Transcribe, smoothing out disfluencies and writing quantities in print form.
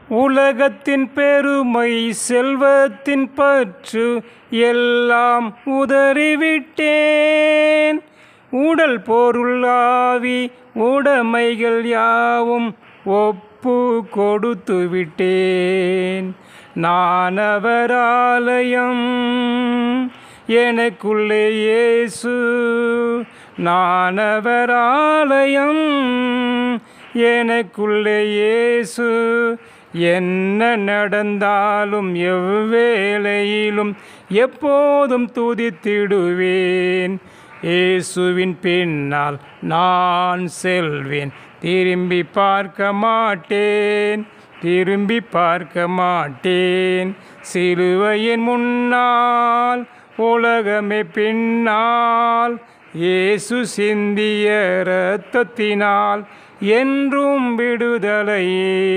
உலகத்தின் பெருமை செல்வத்தின் பற்று எல்லாம் உதறிவிட்டேன். உடல் பொருள் ஆவி உடைமைகள் யாவும் ஒப்பு கொடுத்து விட்டேன். நான் அவர் ஆலயம், எனக்குள்ளே இயேசு. நான் அவர் ஆலயம், எனக்குள்ளே இயேசு. என்ன நடந்தாலும் எவ்வேளையிலும் எப்போதும் துதித்திடுவேன். இயேசுவின் பின்னால் நான் செல்வேன். திரும்பி பார்க்க மாட்டேன், திரும்பி பார்க்க மாட்டேன். சிலுவையின் முன்னால் உலகமே பின்னால், இயேசு சிந்திய இரத்தத்தினால் என்றும் விடுதலையே.